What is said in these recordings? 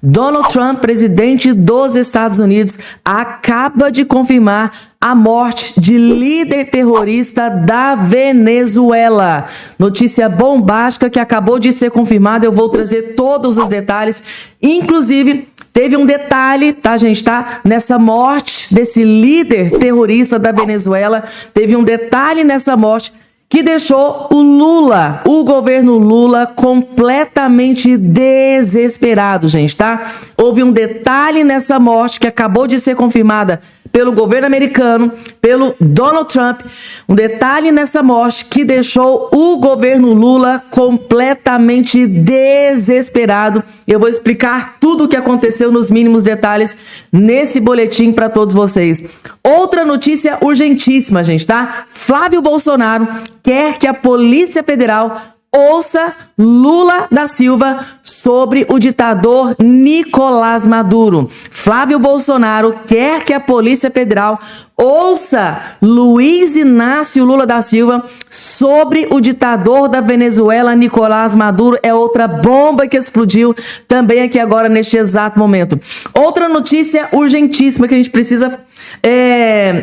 Donald Trump, presidente dos Estados Unidos, acaba de confirmar a morte de líder terrorista da Venezuela. Notícia bombástica que acabou de ser confirmada. Eu vou trazer todos os detalhes. Inclusive, teve um detalhe, tá, gente, tá? Nessa morte desse líder terrorista da Venezuela, teve um detalhe nessa morte que deixou o governo Lula completamente desesperado, gente, tá? Houve um detalhe nessa morte que acabou de ser confirmada pelo governo americano, pelo Donald Trump, um detalhe nessa morte que deixou o governo Lula completamente desesperado. Eu vou explicar tudo o que aconteceu nos mínimos detalhes nesse boletim para todos vocês. Outra notícia urgentíssima, gente, tá? Flávio Bolsonaro quer que a Polícia Federal ouça Lula da Silva sobre o ditador Nicolás Maduro. Flávio Bolsonaro quer que a Polícia Federal ouça Luiz Inácio Lula da Silva sobre o ditador da Venezuela, Nicolás Maduro. É outra bomba que explodiu também aqui agora neste exato momento. Outra notícia urgentíssima que a gente precisa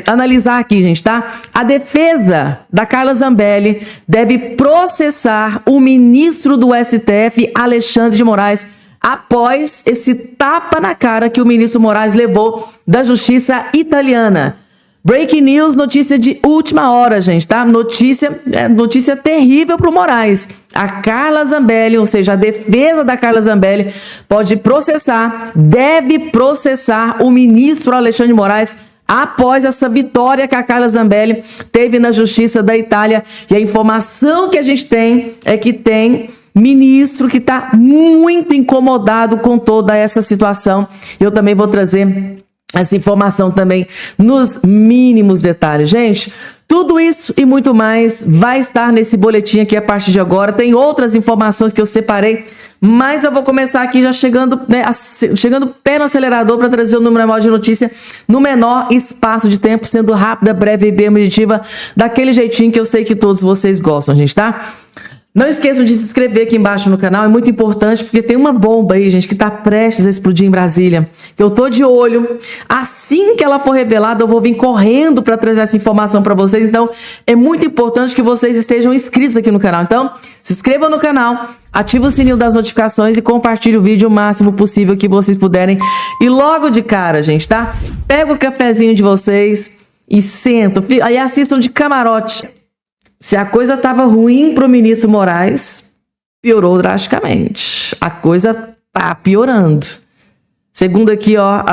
analisar aqui, gente, tá? A defesa da Carla Zambelli deve processar o ministro do STF, Alexandre de Moraes, após esse tapa na cara que o ministro Moraes levou da justiça italiana. Breaking news, notícia de última hora, gente, tá? Notícia terrível pro Moraes. A Carla Zambelli, ou seja, a defesa da Carla Zambelli deve processar o ministro Alexandre de Moraes após essa vitória que a Carla Zambelli teve na justiça da Itália. E a informação que a gente tem é que tem ministro que está muito incomodado com toda essa situação. Eu também vou trazer essa informação também nos mínimos detalhes. Gente, tudo isso e muito mais vai estar nesse boletim aqui a partir de agora. Tem outras informações que eu separei, mas eu vou começar aqui já chegando pé no acelerador para trazer o número maior de notícia no menor espaço de tempo, sendo rápida, breve e bem objetiva, daquele jeitinho que eu sei que todos vocês gostam, gente, tá? Não esqueçam de se inscrever aqui embaixo no canal, é muito importante, porque tem uma bomba aí, gente, que tá prestes a explodir em Brasília, que eu tô de olho. Assim que ela for revelada, eu vou vir correndo para trazer essa informação para vocês. Então, é muito importante que vocês estejam inscritos aqui no canal. Então, se inscrevam no canal, ativa o sininho das notificações e compartilhe o vídeo o máximo possível que vocês puderem. E logo de cara, gente, tá? Pega o cafezinho de vocês e sentam, aí assistam de camarote. Se a coisa estava ruim para o ministro Moraes, piorou drasticamente. A coisa tá piorando. Segundo aqui, ó,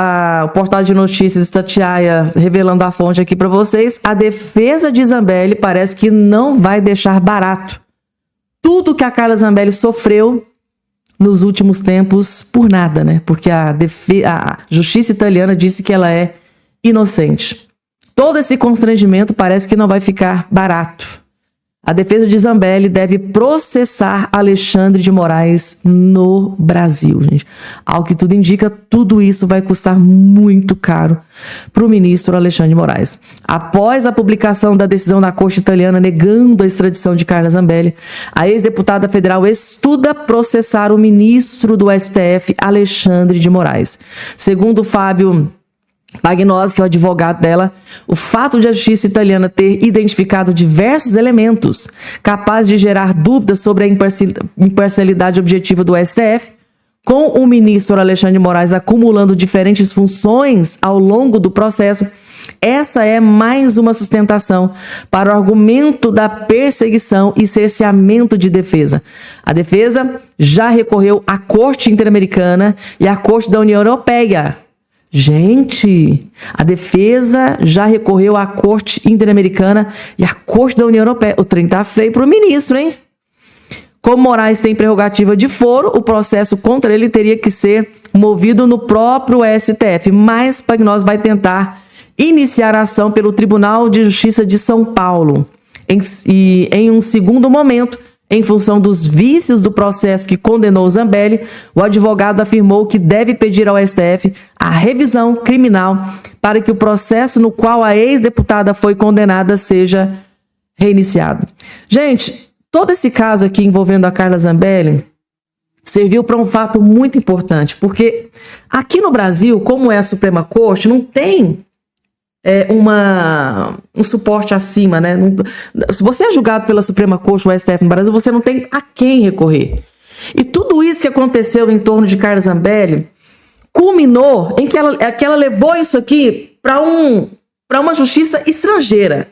o portal de notícias Itatiaia, revelando a fonte aqui para vocês, a defesa de Zambelli parece que não vai deixar barato tudo que a Carla Zambelli sofreu nos últimos tempos por nada, né? Porque a justiça italiana disse que ela é inocente. Todo esse constrangimento parece que não vai ficar barato. A defesa de Zambelli deve processar Alexandre de Moraes no Brasil, gente. Ao que tudo indica, tudo isso vai custar muito caro para o ministro Alexandre de Moraes. Após a publicação da decisão da Corte Italiana negando a extradição de Carla Zambelli, a ex-deputada federal estuda processar o ministro do STF, Alexandre de Moraes. Segundo Fábio Pagnosi, que é o advogado dela, o fato de a justiça italiana ter identificado diversos elementos capazes de gerar dúvidas sobre a imparcialidade objetiva do STF, com o ministro Alexandre de Moraes acumulando diferentes funções ao longo do processo, essa é mais uma sustentação para o argumento da perseguição e cerceamento de defesa. A defesa já recorreu à Corte Interamericana e à Corte da União Europeia. Gente, a defesa já recorreu à Corte Interamericana e à Corte da União Europeia. O trem tá feio pro ministro, hein? Como Moraes tem prerrogativa de foro, o processo contra ele teria que ser movido no próprio STF. Mas Pagnosi vai tentar iniciar a ação pelo Tribunal de Justiça de São Paulo. Em um segundo momento, em função dos vícios do processo que condenou Zambelli, o advogado afirmou que deve pedir ao STF a revisão criminal para que o processo no qual a ex-deputada foi condenada seja reiniciado. Gente, todo esse caso aqui envolvendo a Carla Zambelli serviu para um fato muito importante, porque aqui no Brasil, como é a Suprema Corte, não tem um suporte acima, né? Se você é julgado pela Suprema Corte, o STF no Brasil, você não tem a quem recorrer. E tudo isso que aconteceu em torno de Carla Zambelli culminou em que ela levou isso aqui para uma justiça estrangeira.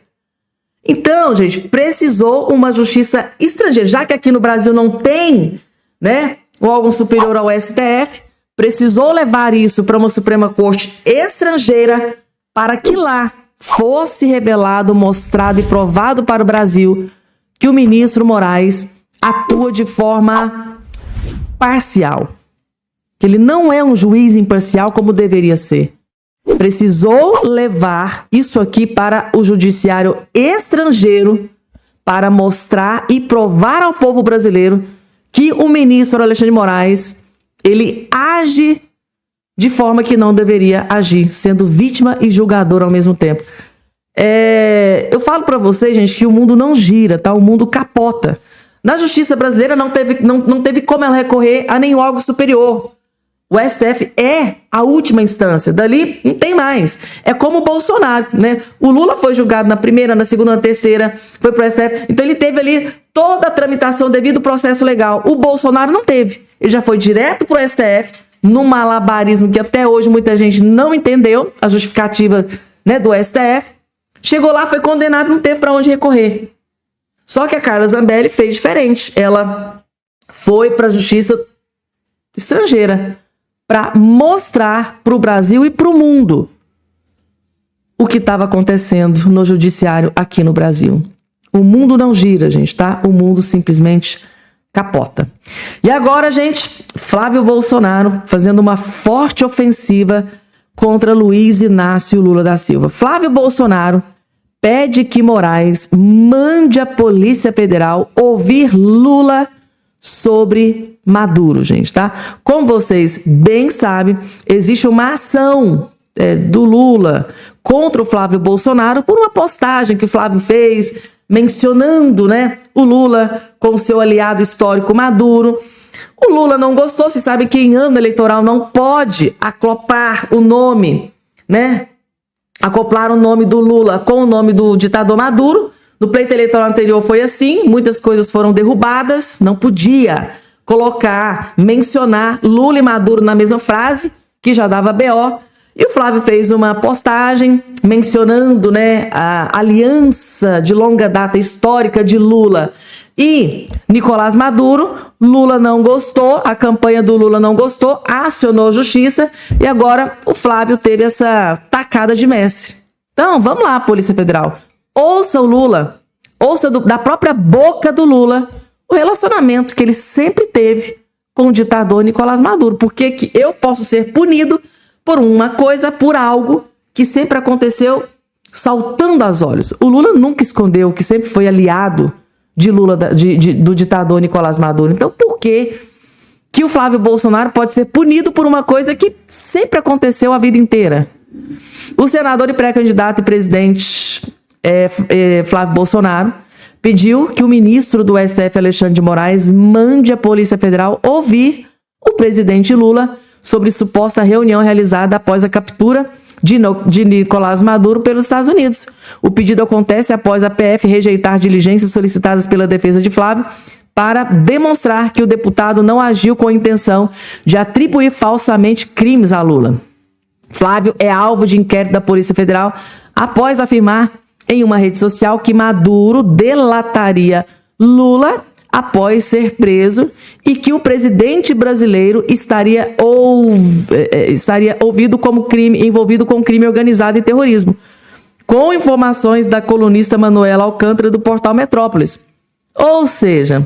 Então, gente, precisou uma justiça estrangeira, já que aqui no Brasil não tem, né, um órgão superior ao STF, precisou levar isso para uma Suprema Corte estrangeira para que lá fosse revelado, mostrado e provado para o Brasil que o ministro Moraes atua de forma parcial, que ele não é um juiz imparcial como deveria ser. Precisou levar isso aqui para o judiciário estrangeiro para mostrar e provar ao povo brasileiro que o ministro Alexandre de Moraes, ele age de forma que não deveria agir, sendo vítima e julgador ao mesmo tempo. Eu falo para vocês, gente, que o mundo não gira, tá? O mundo capota. Na justiça brasileira não teve como ela recorrer a nenhum órgão superior. O STF é a última instância. Dali não tem mais. É como o Bolsonaro, né? O Lula foi julgado na primeira, na segunda, na terceira, foi pro STF. Então ele teve ali toda a tramitação devido ao processo legal. O Bolsonaro não teve. Ele já foi direto pro STF, num malabarismo que até hoje muita gente não entendeu, a justificativa, né, do STF. Chegou lá, foi condenado, não teve para onde recorrer. Só que a Carla Zambelli fez diferente. Ela foi para a justiça estrangeira para mostrar para o Brasil e para o mundo o que estava acontecendo no judiciário aqui no Brasil. O mundo não gira, gente, tá? O mundo simplesmente capota. E agora, gente, Flávio Bolsonaro fazendo uma forte ofensiva contra Luiz Inácio Lula da Silva. Flávio Bolsonaro pede que Moraes mande a Polícia Federal ouvir Lula sobre Maduro, gente, tá? Como vocês bem sabem, existe uma ação do Lula contra o Flávio Bolsonaro por uma postagem que o Flávio fez mencionando, né, o Lula com seu aliado histórico Maduro. O Lula não gostou, vocês sabem que em ano eleitoral não pode acoplar o nome, né? Acoplar o nome do Lula com o nome do ditador Maduro. No pleito eleitoral anterior foi assim, muitas coisas foram derrubadas, não podia mencionar Lula e Maduro na mesma frase, que já dava BO. E o Flávio fez uma postagem mencionando, né, a aliança de longa data histórica de Lula e Nicolás Maduro. Lula não gostou, a campanha do Lula não gostou, acionou a justiça e agora o Flávio teve essa tacada de mestre. Então, vamos lá, Polícia Federal. Ouça o Lula, ouça da própria boca do Lula o relacionamento que ele sempre teve com o ditador Nicolás Maduro. Porque que eu posso ser punido por uma coisa, por algo que sempre aconteceu saltando aos olhos. O Lula nunca escondeu que sempre foi aliado de Lula, do ditador Nicolás Maduro. Então, por que o Flávio Bolsonaro pode ser punido por uma coisa que sempre aconteceu a vida inteira? O senador e pré-candidato e presidente Flávio Bolsonaro pediu que o ministro do STF, Alexandre de Moraes, mande a Polícia Federal ouvir o presidente Lula sobre suposta reunião realizada após a captura de Nicolás Maduro pelos Estados Unidos. O pedido acontece após a PF rejeitar diligências solicitadas pela defesa de Flávio para demonstrar que o deputado não agiu com a intenção de atribuir falsamente crimes a Lula. Flávio é alvo de inquérito da Polícia Federal após afirmar em uma rede social que Maduro delataria Lula após ser preso e que o presidente brasileiro estaria envolvido com crime organizado e terrorismo, com informações da colunista Manuela Alcântara do portal Metrópolis. Ou seja,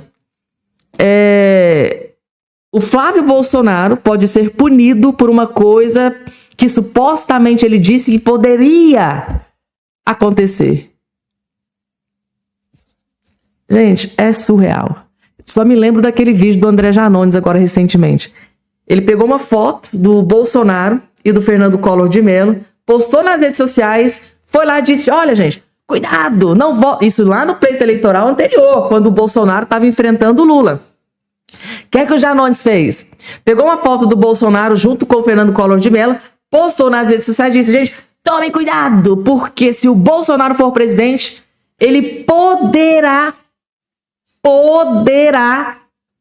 o Flávio Bolsonaro pode ser punido por uma coisa que supostamente ele disse que poderia acontecer. Gente, é surreal. Só me lembro daquele vídeo do André Janones agora recentemente. Ele pegou uma foto do Bolsonaro e do Fernando Collor de Mello, postou nas redes sociais, foi lá e disse, olha gente, cuidado, não vote. Isso lá no pleito eleitoral anterior, quando o Bolsonaro estava enfrentando o Lula. O que é que o Janones fez? Pegou uma foto do Bolsonaro junto com o Fernando Collor de Mello, postou nas redes sociais e disse, gente, tomem cuidado, porque se o Bolsonaro for presidente, ele poderá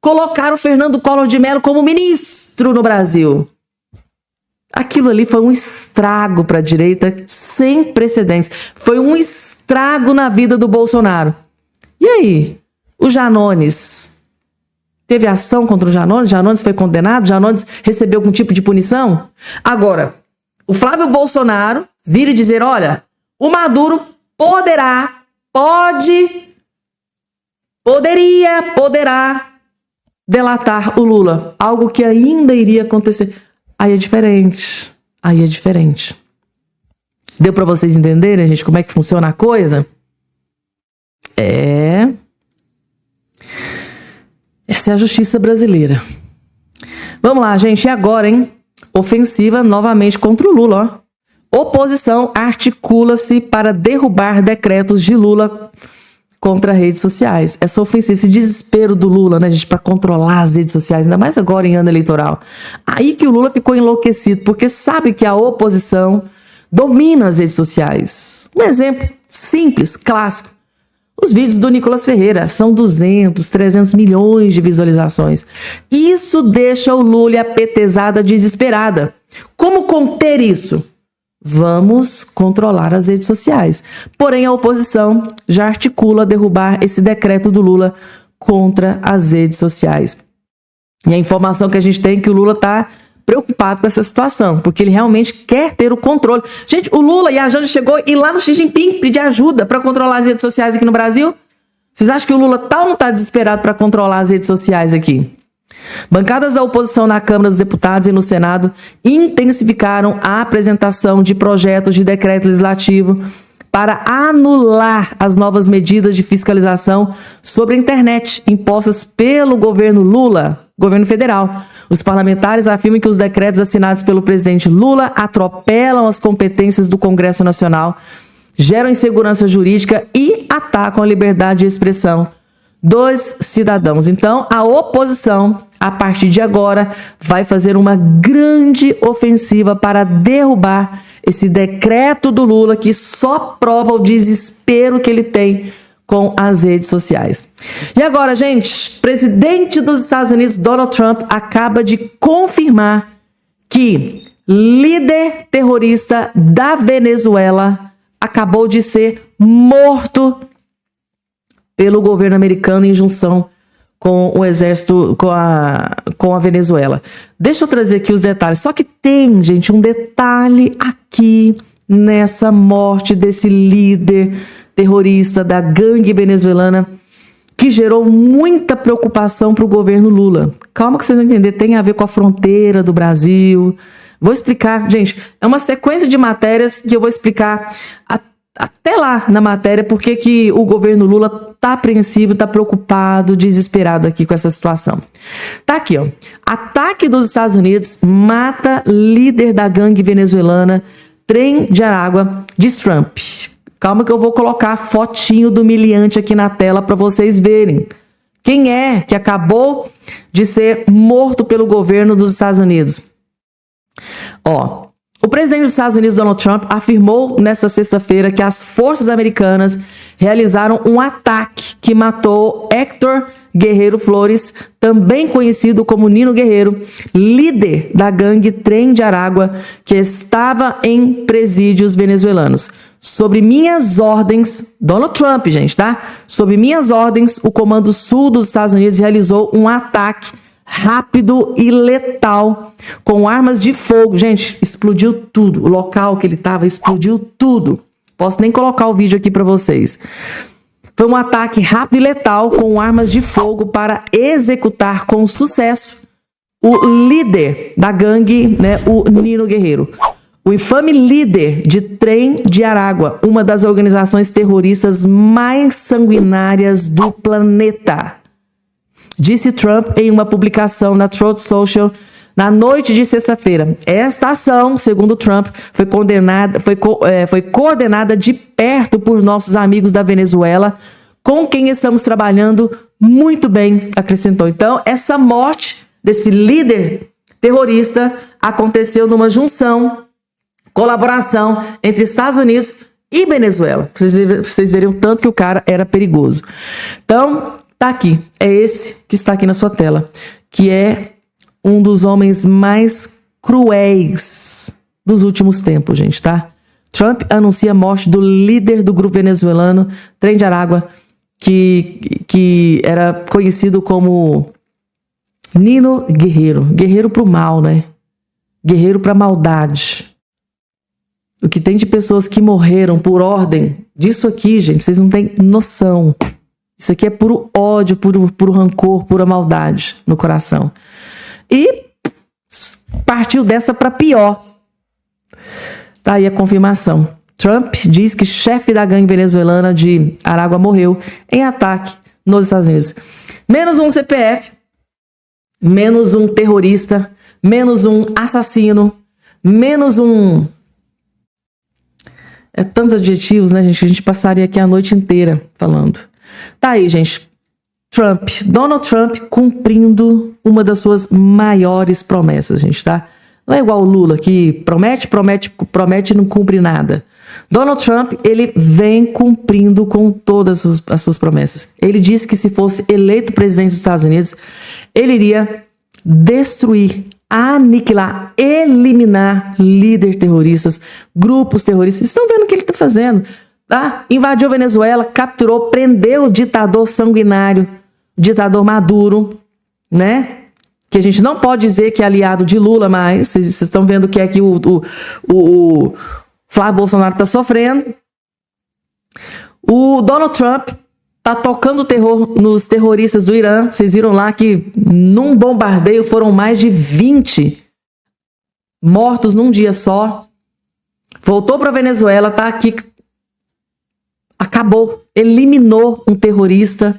colocar o Fernando Collor de Mello como ministro no Brasil. Aquilo ali foi um estrago para a direita sem precedentes. Foi um estrago na vida do Bolsonaro. E aí? O Janones teve ação contra o Janones? Janones foi condenado? Janones recebeu algum tipo de punição? Agora, o Flávio Bolsonaro vir e dizer, olha, o Maduro poderá delatar o Lula. Algo que ainda iria acontecer. Aí é diferente. Deu para vocês entenderem, gente, como é que funciona a coisa? Essa é a justiça brasileira. Vamos lá, gente. E agora, hein? Ofensiva novamente contra o Lula, ó. Oposição articula-se para derrubar decretos de Lula contra redes sociais. Essa ofensiva, esse desespero do Lula, né, gente, para controlar as redes sociais, ainda mais agora em ano eleitoral. Aí que o Lula ficou enlouquecido, porque sabe que a oposição domina as redes sociais. Um exemplo simples, clássico. Os vídeos do Nicolas Ferreira são 200, 300 milhões de visualizações. Isso deixa o Lula e a petezada desesperada. Como conter isso? Vamos controlar as redes sociais. Porém, a oposição já articula derrubar esse decreto do Lula contra as redes sociais. E a informação que a gente tem é que o Lula está preocupado com essa situação, porque ele realmente quer ter o controle. Gente, o Lula e a Janja chegou e lá no Xi Jinping pedir ajuda para controlar as redes sociais aqui no Brasil. Vocês acham que o Lula tá ou não está desesperado para controlar as redes sociais aqui? Bancadas da oposição na Câmara dos Deputados e no Senado intensificaram a apresentação de projetos de decreto legislativo para anular as novas medidas de fiscalização sobre a internet impostas pelo governo Lula, governo federal. Os parlamentares afirmam que os decretos assinados pelo presidente Lula atropelam as competências do Congresso Nacional, geram insegurança jurídica e atacam a liberdade de expressão dos cidadãos. Então, a oposição, a partir de agora, vai fazer uma grande ofensiva para derrubar esse decreto do Lula que só prova o desespero que ele tem com as redes sociais. E agora, gente, presidente dos Estados Unidos, Donald Trump, acaba de confirmar que líder terrorista da Venezuela acabou de ser morto pelo governo americano em junção com o exército, com a Venezuela. Deixa eu trazer aqui os detalhes. Só que tem, gente, um detalhe aqui nessa morte desse líder terrorista da gangue venezuelana que gerou muita preocupação para o governo Lula. Calma que vocês vão entender, tem a ver com a fronteira do Brasil. Vou explicar, gente, é uma sequência de matérias que eu vou explicar até lá na matéria porque que o governo Lula tá apreensivo, tá preocupado, desesperado aqui com essa situação. Tá aqui, ó. Ataque dos Estados Unidos mata líder da gangue venezuelana Tren de Aragua, diz Trump. Calma que eu vou colocar a fotinho do humilhante aqui na tela para vocês verem. Quem é que acabou de ser morto pelo governo dos Estados Unidos? Ó, o presidente dos Estados Unidos, Donald Trump, afirmou nesta sexta-feira que as forças americanas realizaram um ataque que matou Héctor Guerreiro Flores, também conhecido como Nino Guerreiro, líder da gangue Tren de Aragua, que estava em presídios venezuelanos. Sobre minhas ordens, Donald Trump, gente, tá? Sob minhas ordens, o Comando Sul dos Estados Unidos realizou um ataque rápido e letal com armas de fogo. Gente, explodiu tudo. O local que ele estava explodiu tudo. Posso nem colocar o vídeo aqui para vocês. Foi um ataque rápido e letal com armas de fogo para executar com sucesso o líder da gangue, né, o Nino Guerreiro. O infame líder de Tren de Aragua, uma das organizações terroristas mais sanguinárias do planeta, disse Trump em uma publicação na Truth Social na noite de sexta-feira. Esta ação, segundo Trump, foi coordenada de perto por nossos amigos da Venezuela, com quem estamos trabalhando muito bem, acrescentou. Então, essa morte desse líder terrorista aconteceu numa junção, colaboração entre Estados Unidos e Venezuela. Pra vocês verem o tanto que o cara era perigoso. Então, tá aqui. É esse que está aqui na sua tela, que é um dos homens mais cruéis dos últimos tempos, gente, tá? Trump anuncia a morte do líder do grupo venezuelano Tren de Aragua, que era conhecido como Nino Guerreiro. Guerreiro pro mal, né? Guerreiro pra maldade. O que tem de pessoas que morreram por ordem disso aqui, gente, vocês não têm noção. Isso aqui é puro ódio, puro rancor, pura maldade no coração. E partiu dessa para pior. Tá aí a confirmação. Trump diz que chefe da gangue venezuelana de Aragua morreu em ataque nos Estados Unidos. Menos um CPF, menos um terrorista, menos um assassino, menos um... É tantos adjetivos, né, gente? A gente passaria aqui a noite inteira falando. Tá aí, gente. Donald Trump cumprindo uma das suas maiores promessas, gente, tá? Não é igual o Lula, que promete e não cumpre nada. Donald Trump, ele vem cumprindo com todas as suas promessas. Ele disse que se fosse eleito presidente dos Estados Unidos, ele iria destruir, aniquilar, eliminar líderes terroristas, grupos terroristas. Vocês estão vendo o que ele está fazendo, tá? Invadiu a Venezuela, capturou, prendeu o ditador sanguinário, ditador Maduro, né? Que a gente não pode dizer que é aliado de Lula, mas vocês estão vendo que aqui o Flávio Bolsonaro está sofrendo. O Donald Trump está tocando terror nos terroristas do Irã. Vocês viram lá que num bombardeio foram mais de 20 mortos num dia só. Voltou para a Venezuela, está aqui. Acabou, eliminou um terrorista.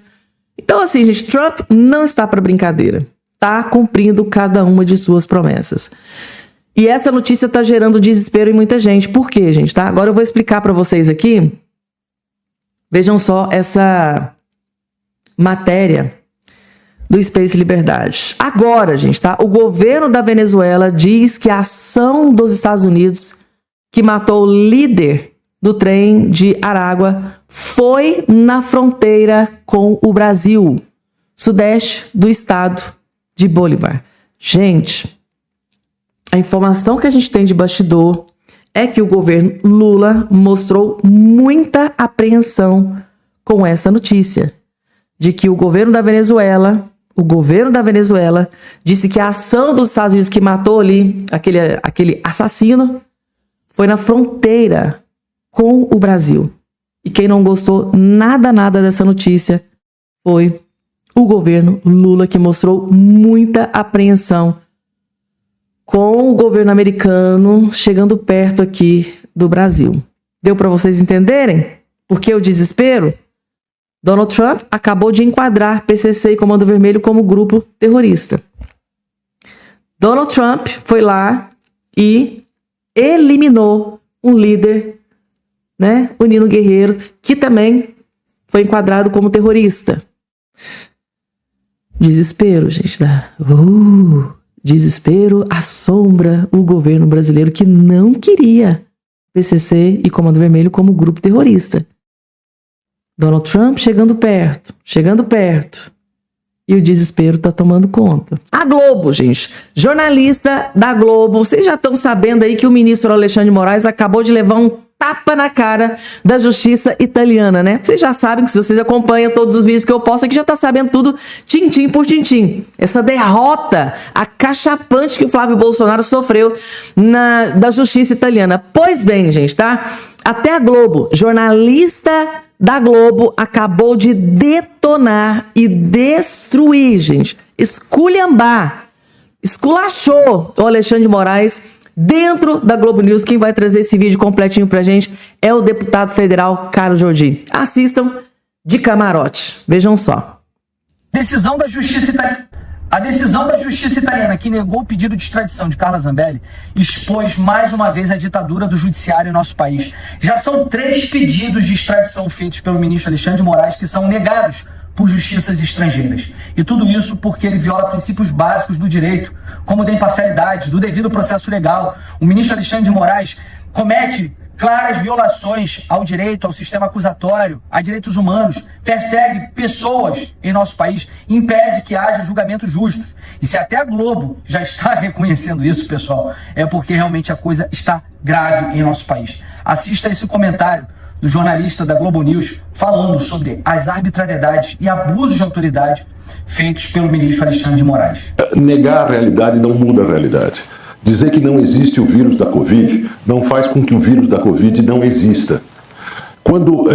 Então, assim, gente, Trump não está para brincadeira. Está cumprindo cada uma de suas promessas. E essa notícia está gerando desespero em muita gente. Por quê, gente? Tá? Agora eu vou explicar para vocês aqui. Vejam só essa matéria do Space Liberdade. Agora, gente, tá? O governo da Venezuela diz que a ação dos Estados Unidos, que matou o líder do trem de Aragua, foi na fronteira com o Brasil, sudeste do estado de Bolívar. Gente, a informação que a gente tem de bastidor é que o governo Lula mostrou muita apreensão com essa notícia, de que o governo da Venezuela disse que a ação dos Estados Unidos que matou ali aquele assassino foi na fronteira com o Brasil. E quem não gostou nada dessa notícia foi o governo Lula, que mostrou muita apreensão com o governo americano chegando perto aqui do Brasil. Deu para vocês entenderem por que o desespero? Donald Trump acabou de enquadrar PCC e Comando Vermelho como grupo terrorista. Donald Trump foi lá e eliminou um líder, né, o Nino Guerreiro, que também foi enquadrado como terrorista. Desespero, gente. Desespero assombra o governo brasileiro, que não queria PCC e Comando Vermelho como grupo terrorista. Donald Trump chegando perto. E o desespero tá tomando conta. A Globo, gente. Jornalista da Globo. Vocês já estão sabendo aí que o ministro Alexandre de Moraes acabou de levar um tapa na cara da justiça italiana, né? Vocês já sabem, que se vocês acompanham todos os vídeos que eu posto aqui, já tá sabendo tudo tintim por tintim. Essa derrota acachapante que o Flávio Bolsonaro sofreu da justiça italiana. Pois bem, gente, tá? Até a Globo, jornalista da Globo, acabou de detonar e destruir, gente, esculhambar, esculachou o Alexandre de Moraes dentro da Globo News. Quem vai trazer esse vídeo completinho pra gente é o deputado federal Carlos Jordi. Assistam de camarote. Vejam só. A decisão da justiça italiana, que negou o pedido de extradição de Carla Zambelli, expôs mais uma vez a ditadura do judiciário em nosso país. Já são 3 pedidos de extradição feitos pelo ministro Alexandre de Moraes que são negados por justiças estrangeiras. E tudo isso porque ele viola princípios básicos do direito, como o da imparcialidade, do devido processo legal. O ministro Alexandre de Moraes comete claras violações ao direito, ao sistema acusatório, a direitos humanos, persegue pessoas em nosso país, impede que haja julgamentos justos. E se até a Globo já está reconhecendo isso, pessoal, é porque realmente a coisa está grave em nosso país. Assista esse comentário do jornalista da Globo News falando sobre as arbitrariedades e abusos de autoridade feitos pelo ministro Alexandre de Moraes. Negar a realidade não muda a realidade. Dizer que não existe o vírus da Covid não faz com que o vírus da Covid não exista. Quando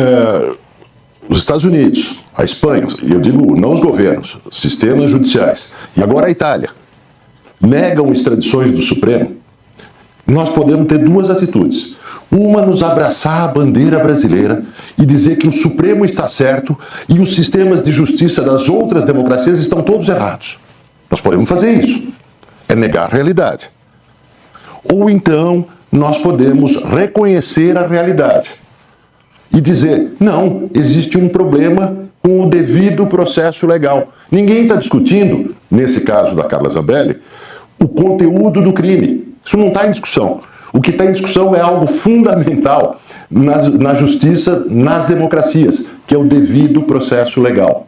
os Estados Unidos, a Espanha, e eu digo não os governos, sistemas judiciais, e agora a Itália, negam extradições do Supremo, nós podemos ter duas atitudes. Uma, nos abraçar a bandeira brasileira e dizer que o Supremo está certo e os sistemas de justiça das outras democracias estão todos errados. Nós podemos fazer isso. É negar a realidade. Ou então, nós podemos reconhecer a realidade e dizer, não, existe um problema com o devido processo legal. Ninguém está discutindo, nesse caso da Carla Zambelli, o conteúdo do crime. Isso não está em discussão. O que está em discussão é algo fundamental na justiça, nas democracias, que é o devido processo legal.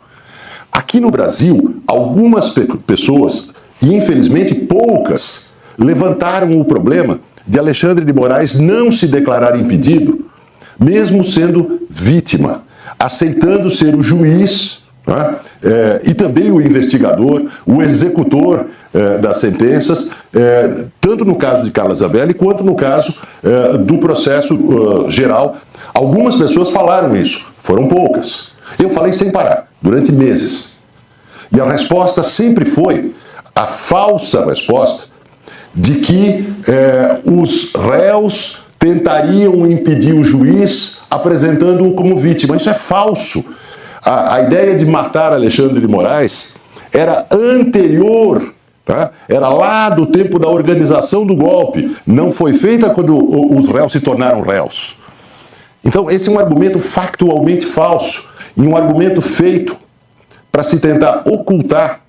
Aqui no Brasil, algumas pessoas, e infelizmente poucas, levantaram o problema de Alexandre de Moraes não se declarar impedido, mesmo sendo vítima, aceitando ser o juiz, né, e também o investigador, o executor das sentenças, tanto no caso de Carla Zambelli quanto no caso do processo geral. Algumas pessoas falaram isso, foram poucas. Eu falei sem parar, durante meses. E a resposta sempre foi a falsa resposta de que os réus tentariam impedir o juiz apresentando-o como vítima. Isso é falso. A ideia de matar Alexandre de Moraes era anterior, tá? Era lá do tempo da organização do golpe. Não foi feita quando os réus se tornaram réus. Então, esse é um argumento factualmente falso e um argumento feito para se tentar ocultar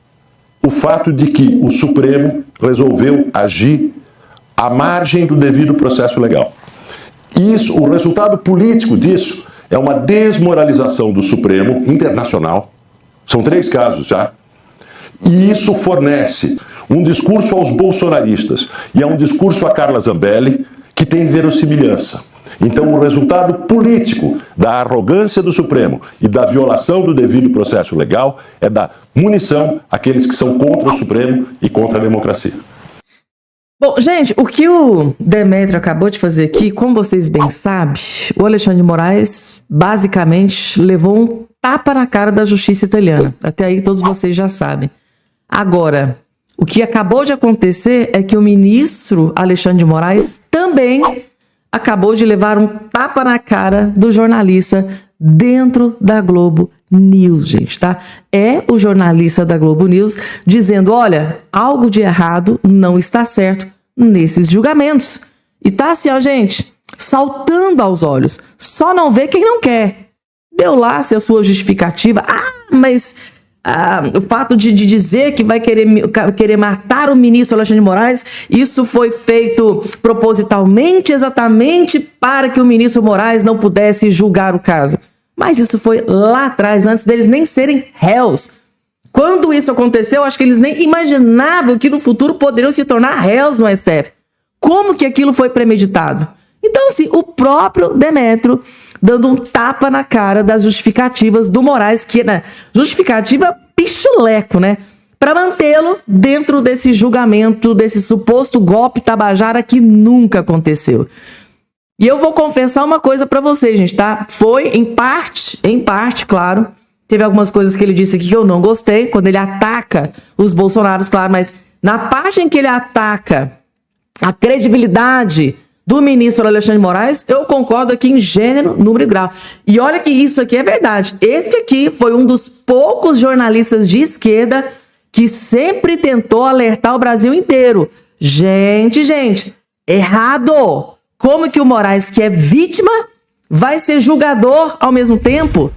o fato de que o Supremo resolveu agir à margem do devido processo legal. Isso, o resultado político disso é uma desmoralização do Supremo internacional. São 3 casos já. E isso fornece um discurso aos bolsonaristas e é um discurso a Carla Zambelli que tem verossimilhança. Então, o resultado político da arrogância do Supremo e da violação do devido processo legal é dar munição àqueles que são contra o Supremo e contra a democracia. Bom, gente, o que o Demétrio acabou de fazer aqui, como vocês bem sabem, o Alexandre de Moraes basicamente levou um tapa na cara da justiça italiana. Até aí todos vocês já sabem. Agora, o que acabou de acontecer é que o ministro Alexandre de Moraes também acabou de levar um tapa na cara do jornalista dentro da Globo News, gente, tá? É o jornalista da Globo News dizendo, olha, algo de errado não está certo nesses julgamentos. E tá assim, ó, gente, saltando aos olhos. Só não vê quem não quer. Deu lá se a sua justificativa. Mas o fato de dizer que vai querer matar o ministro Alexandre de Moraes, isso foi feito propositalmente, exatamente para que o ministro Moraes não pudesse julgar o caso. Mas isso foi lá atrás, antes deles nem serem réus. Quando isso aconteceu, acho que eles nem imaginavam que no futuro poderiam se tornar réus no STF. Como que aquilo foi premeditado? Então, assim, o próprio Demétrio dando um tapa na cara das justificativas do Moraes, que é justificativa pichuleco, né? Para mantê-lo dentro desse julgamento, desse suposto golpe tabajara que nunca aconteceu. E eu vou confessar uma coisa para vocês, gente, tá? Foi em parte, claro. Teve algumas coisas que ele disse aqui que eu não gostei, quando ele ataca os bolsonaros, claro, mas na parte em que ele ataca a credibilidade do ministro Alexandre de Moraes, eu concordo aqui em gênero, número e grau. E olha que isso aqui é verdade. Este aqui foi um dos poucos jornalistas de esquerda que sempre tentou alertar o Brasil inteiro. Gente, errado! Como que o Moraes, que é vítima, vai ser julgador ao mesmo tempo?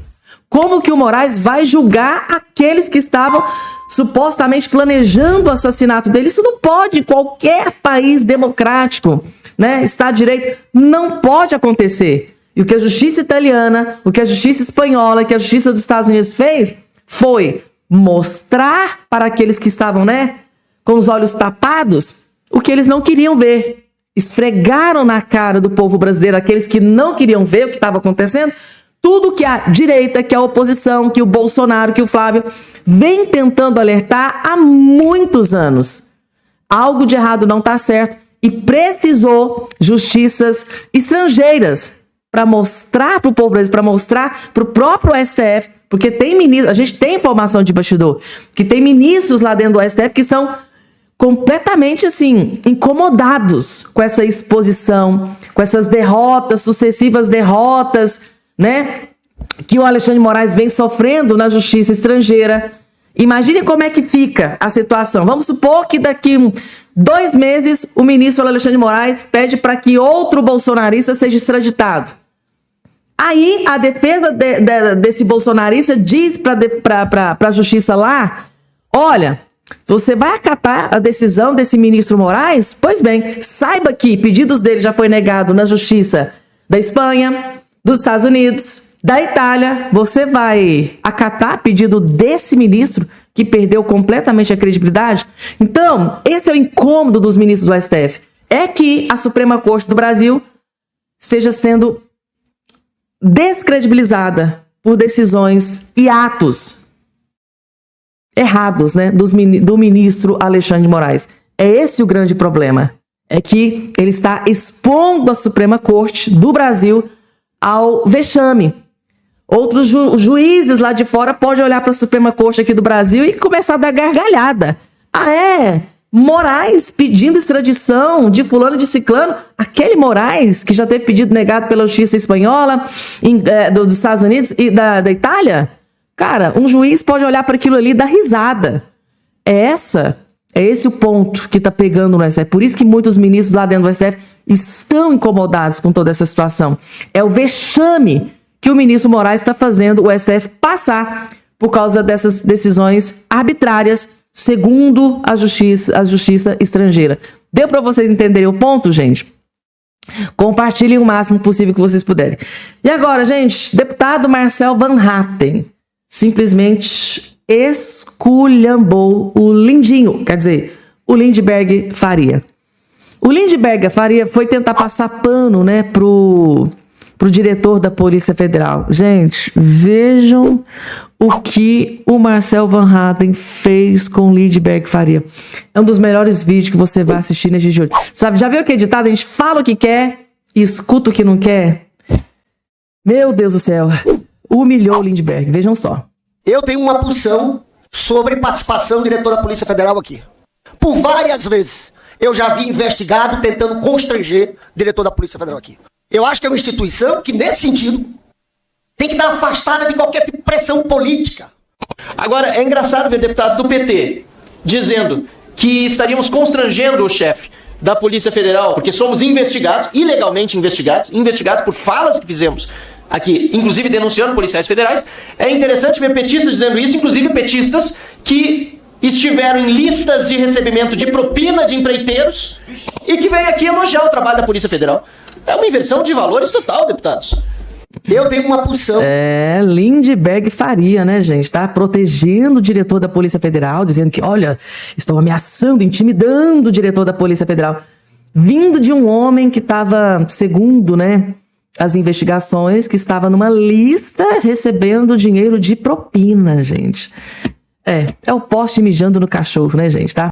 Como que o Moraes vai julgar aqueles que estavam supostamente planejando o assassinato dele? Isso não pode, em qualquer país democrático, né? Estado de Direito, não pode acontecer. E o que a justiça italiana, o que a justiça espanhola, que a justiça dos Estados Unidos fez, foi mostrar para aqueles que estavam, né, com os olhos tapados, o que eles não queriam ver. Esfregaram na cara do povo brasileiro, aqueles que não queriam ver o que estava acontecendo, tudo que a direita, que a oposição, que o Bolsonaro, que o Flávio vem tentando alertar há muitos anos. Algo de errado não está certo e precisou justiças estrangeiras para mostrar para o povo brasileiro, para mostrar para o próprio STF, porque tem ministros, a gente tem informação de bastidor, que tem ministros lá dentro do STF que estão completamente, assim, incomodados com essa exposição, com essas derrotas, sucessivas derrotas, né, que o Alexandre de Moraes vem sofrendo na justiça estrangeira. Imaginem como é que fica a situação. Vamos supor que daqui 2 meses o ministro Alexandre de Moraes pede para que outro bolsonarista seja extraditado. Aí a defesa desse bolsonarista diz para a justiça lá, olha, você vai acatar a decisão desse ministro Moraes? Pois bem, saiba que pedidos dele já foi negado na justiça da Espanha, dos Estados Unidos, da Itália. Você vai acatar pedido desse ministro que perdeu completamente a credibilidade? Então, esse é o incômodo dos ministros do STF. É que a Suprema Corte do Brasil esteja sendo descredibilizada por decisões e atos errados, né, do ministro Alexandre de Moraes. É esse o grande problema. É que ele está expondo a Suprema Corte do Brasil ao vexame. Outros juízes lá de fora podem olhar para a Suprema Corte aqui do Brasil e começar a dar gargalhada. Ah, é? Moraes pedindo extradição de fulano de ciclano? Aquele Moraes que já teve pedido negado pela justiça espanhola, dos Estados Unidos e da Itália? Cara, um juiz pode olhar para aquilo ali e dar risada. É esse o ponto que está pegando no STF. Por isso que muitos ministros lá dentro do STF estão incomodados com toda essa situação. É o vexame que o ministro Moraes está fazendo o STF passar por causa dessas decisões arbitrárias, segundo a justiça estrangeira. Deu para vocês entenderem o ponto, gente? Compartilhem o máximo possível que vocês puderem. E agora, gente, deputado Marcel Van Hatten simplesmente esculhambou o Lindinho, quer dizer, o Lindbergh Faria. O Lindbergh Faria foi tentar passar pano, né, pro diretor da Polícia Federal. Gente, vejam o que o Marcel Van Hatten fez com o Lindbergh Faria. É um dos melhores vídeos que você vai assistir nesse dia de hoje. Sabe, já viu aquele ditado? A gente fala o que quer e escuta o que não quer? Meu Deus do céu. Humilhou o Lindbergh. Vejam só. Eu tenho uma posição sobre participação do diretor da Polícia Federal aqui. Por várias vezes eu já vi investigado tentando constranger o diretor da Polícia Federal aqui. Eu acho que é uma instituição que, nesse sentido, tem que estar afastada de qualquer tipo de pressão política. Agora, é engraçado ver deputados do PT dizendo que estaríamos constrangendo o chefe da Polícia Federal, porque somos investigados, ilegalmente investigados por falas que fizemos aqui, inclusive denunciando policiais federais. É interessante ver petistas dizendo isso, inclusive petistas que estiveram em listas de recebimento de propina de empreiteiros e que vêm aqui elogiar o trabalho da Polícia Federal. É uma inversão de valores total, deputados. Eu tenho uma posição. Lindbergh Faria, né, gente? Tá protegendo o diretor da Polícia Federal, dizendo que, olha, estão ameaçando, intimidando o diretor da Polícia Federal. Vindo de um homem que estava, segundo, né, as investigações, que estava numa lista recebendo dinheiro de propina, gente. É o poste mijando no cachorro, né, gente, tá?